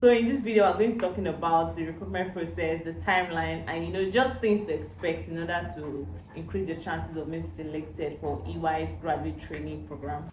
So in this video, I'm going to be talking about the recruitment process, the timeline, and just things to expect in order to increase your chances of being selected for EY's graduate training program.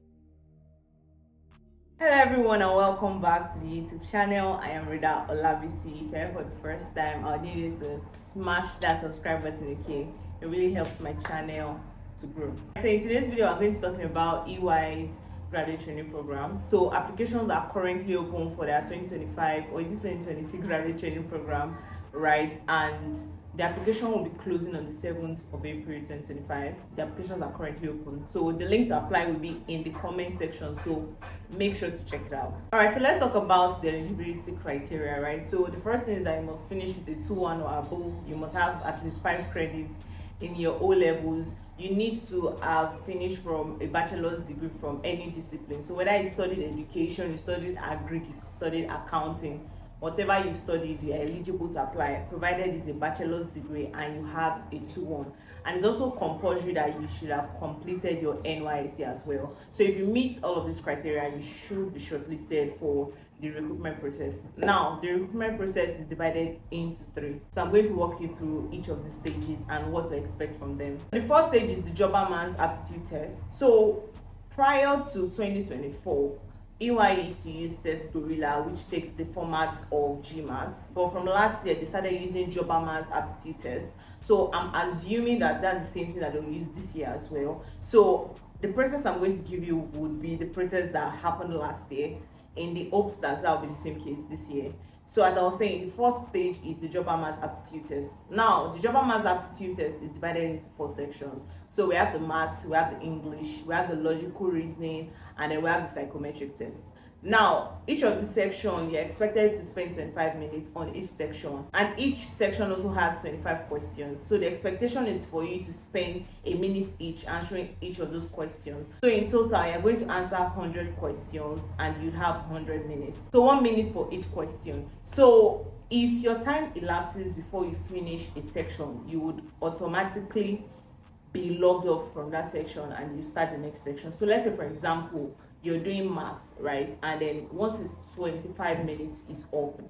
Hello everyone and welcome back to the YouTube channel. I am Rida Olabisi. If you're here for the first time, I need you to smash that subscribe button, okay? It really helps my channel to grow. So in today's video, I'm going to be talking about EY's graduate training program. So applications are currently open for their 2025 or is it 2026 graduate training program, right? And the application will be closing on the 7th of April 2025. The applications are currently open. So the link to apply will be in the comment section. So make sure to check it out. All right, so let's talk about the eligibility criteria, right? So the first thing is that you must finish with a 2-1 or above. You must have at least 5 credits in your O levels. You need to have finished from a bachelor's degree from any discipline. So whether you studied education, you studied agric, you studied accounting, whatever you've studied, you're eligible to apply, provided it's a bachelor's degree and you have a 2-1. And it's also compulsory that you should have completed your NYSC as well. So if you meet all of these criteria, you should be shortlisted for the recruitment process. Now, the recruitment process is divided into 3. So I'm going to walk you through each of the stages and what to expect from them. The first stage is the Jobberman's Aptitude test. So prior to 2024, EY used to use Test Gorilla, which takes the format of GMAT, but from last year they started using Jobberman's Aptitude test. So I'm assuming that that's the same thing that they'll use this year as well. So the process I'm going to give you would be the process that happened last year, in the hopes that will be the same case this year. So as I was saying, the first stage is the Jobberman's Aptitude test. Now, the Jobberman's Aptitude test is divided into 4 sections. So we have the maths, we have the English, we have the logical reasoning, and then we have the psychometric test. Now, each of the sections, you're expected to spend 25 minutes on each section, and each section also has 25 questions. So the expectation is for you to spend a minute each answering each of those questions. So in total, you're going to answer 100 questions and you have 100 minutes. So 1 minute for each question. So if your time elapses before you finish a section, you would automatically be logged off from that section and you start the next section. So let's say, for example, you're doing maths, right? And then once it's 25 minutes is up,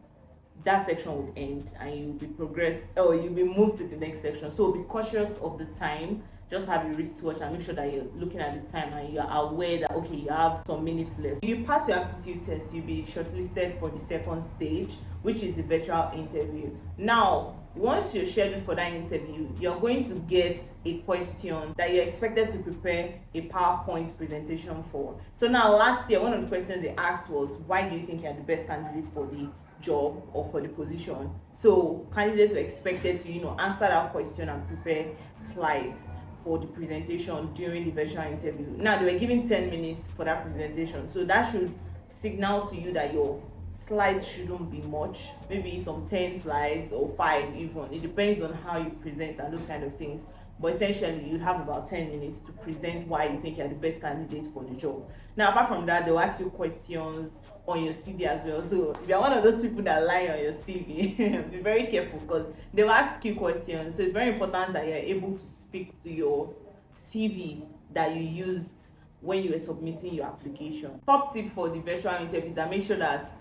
that section would end and you'll be progressed or you'll be moved to the next section. So be cautious of the time. Just have a wristwatch and make sure that you're looking at the time and you're aware that, okay, you have some minutes left. If you pass your aptitude test, you'll be shortlisted for the second stage, which is the virtual interview. Now, once you're scheduled for that interview, you're going to get a question that you're expected to prepare a PowerPoint presentation for. So now, last year, one of the questions they asked was, why do you think you're the best candidate for the job or for the position? So candidates were expected to answer that question and prepare slides for the presentation during the virtual interview. Now they were given 10 minutes for that presentation, so that should signal to you that your slides shouldn't be much, maybe some 10 slides or 5 even. It depends on how you present and those kind of things, but essentially you have about 10 minutes to present why you think you're the best candidate for the job. Now apart from that, they'll ask you questions on your CV as well. So if you're one of those people that lie on your CV, be very careful because they'll ask you questions. So it's very important that you're able to speak to your CV that you used when you were submitting your application. Top tip for the virtual interviews: that make sure that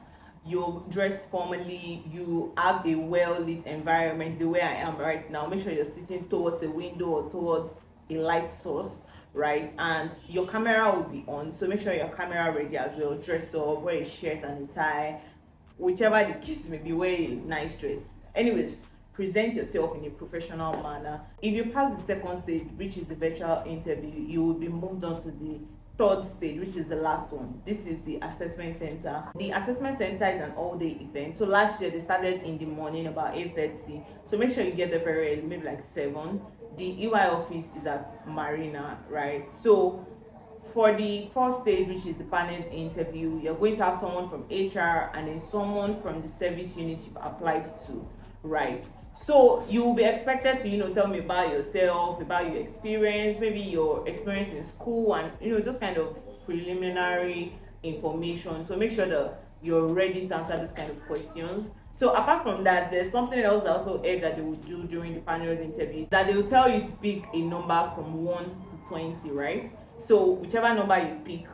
you're dressed formally, you have a well-lit environment. The way I am right now, make sure you're sitting towards a window or towards a light source, right? And your camera will be on, so make sure your camera ready as well. Dress up, wear a shirt and a tie, whichever the case may be, wear a nice dress. Anyways, present yourself in a professional manner. If you pass the second stage, which is the virtual interview, you will be moved on to the third stage, which is the last one. This is the assessment center. The assessment center is an all-day event. So last year they started in the morning about 8:30. So make sure you get there very early, maybe like 7. The EY office is at Marina, right? So for the first stage, which is the panel's interview, you're going to have someone from HR and then someone from the service unit you've applied to, right? So you will be expected to tell me about yourself, about your experience, maybe your experience in school, and just kind of preliminary information. So make sure that you're ready to answer those kind of questions. So apart from that, there's something else I also heard that they will do during the panel's interviews, that they will tell you to pick a number from 1 to 20, right? So whichever number you pick,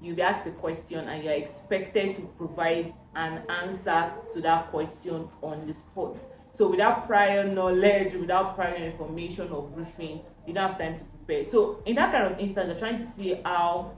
you'll be asked the question and you're expected to provide an answer to that question on the spot. So without prior knowledge, without prior information or briefing, you don't have time to prepare. So in that kind of instance, you're trying to see how,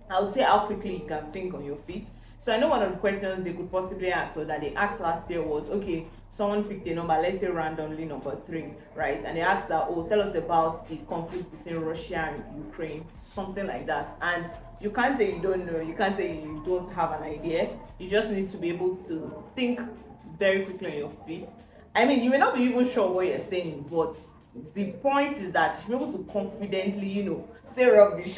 I would say, how quickly you can think on your feet. So I know one of the questions they could possibly ask, or that they asked last year, was, okay, someone picked a number, let's say randomly number 3, right? And they asked that, oh, tell us about the conflict between Russia and Ukraine, something like that. And you can't say you don't know, you can't say you don't have an idea. You just need to be able to think very quickly on your feet. I mean, you may not be even sure what you're saying, but the point is that you should be able to confidently, say rubbish.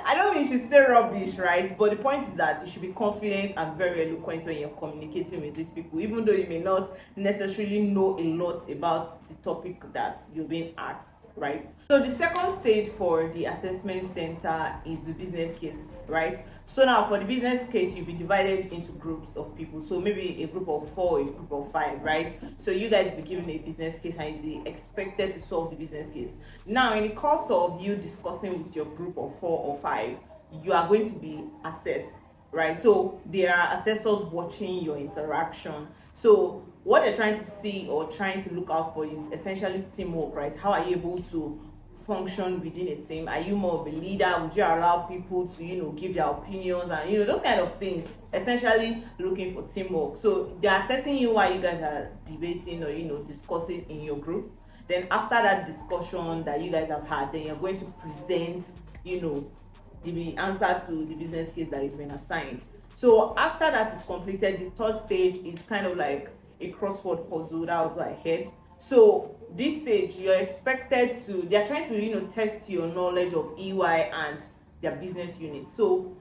I don't mean you should say rubbish, right? But the point is that you should be confident and very eloquent when you're communicating with these people, even though you may not necessarily know a lot about the topic that you're being asked, right? So the second stage for the assessment center is the business case, right? So now for the business case, you'll be divided into groups of people. So maybe a group of 4, a group of 5, right? So you guys will be given a business case and you'll be expected to solve the business case. Now, in the course of you discussing with your group of 4 or 5, you are going to be assessed, right? So there are assessors watching your interaction. So what they're trying to see or trying to look out for is essentially teamwork, right? How are you able to function within a team? Are you more of a leader? Would you allow people to give their opinions and those kind of things? Essentially looking for teamwork. So they're assessing you while you guys are debating or discussing in your group. Then after that discussion that you guys have had, then you're going to present the answer to the business case that you've been assigned. So after that is completed, the third stage is kind of like a crossword puzzle. That was what I heard. So this stage, you're expected to, they're trying to test your knowledge of EY and their business unit. So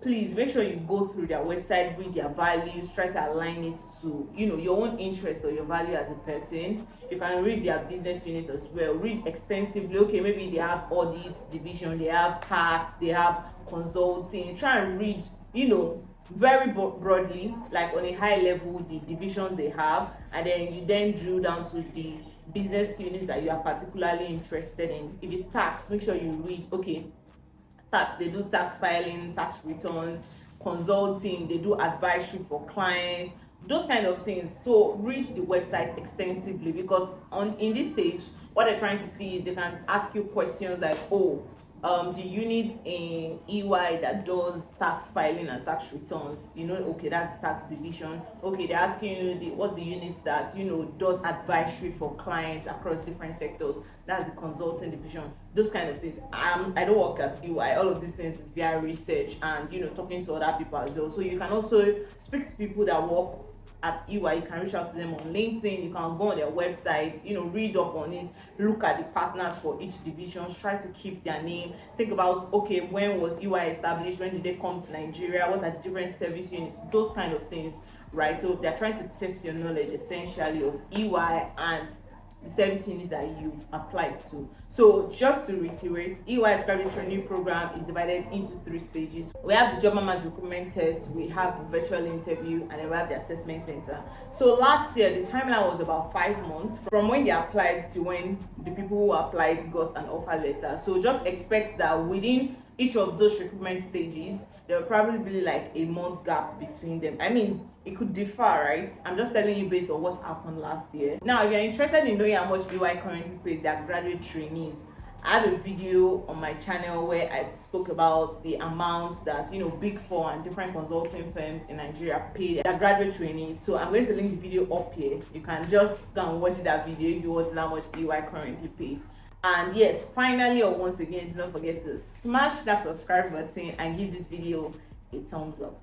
please make sure you go through their website, read their values, try to align it to your own interest or your value as a person. You can read their business units as well, read extensively. Okay, maybe they have audits division, they have tax, they have consulting. Try and read very broadly, like on a high level, the divisions they have, and then you then drill down to the business units that you are particularly interested in. If it's tax, make sure you read, okay, tax, they do tax filing, tax returns. Consulting, they do advisory for clients, those kind of things. So read the website extensively, because in this stage, what they're trying to see is they can ask you questions like, the units in EY that does tax filing and tax returns, okay, that's the tax division. Okay, they're asking you what's the units that does advisory for clients across different sectors, that's the consulting division. Those kind of things. I don't work at EY. All of these things is via research and talking to other people as well. So you can also speak to people that work at EY. You can reach out to them on LinkedIn. You can go on their website, read up on it, look at the partners for each division, try to keep their name, think about, okay, when was EY established, when did they come to Nigeria, what are the different service units, those kind of things, right? So they're trying to test your knowledge essentially of EY and the service units that you've applied to. So just to reiterate, EY's graduate trainee program is divided into 3 stages. We have the job management recruitment test, we have the virtual interview, and then we have the assessment center. So last year, the timeline was about 5 months from when they applied to when the people who applied got an offer letter. So just expect that within each of those recruitment stages, there will probably be like a month gap between them. I mean, it could differ, right? I'm just telling you based on what happened last year. Now, if you're interested in knowing how much EY currently pays their graduate trainees, I have a video on my channel where I spoke about the amounts that Big Four and different consulting firms in Nigeria pay their graduate trainees. So I'm going to link the video up here. You can just go and watch that video if you want to know how much EY currently pays. And yes, finally, or once again, do not forget to smash that subscribe button and give this video a thumbs up.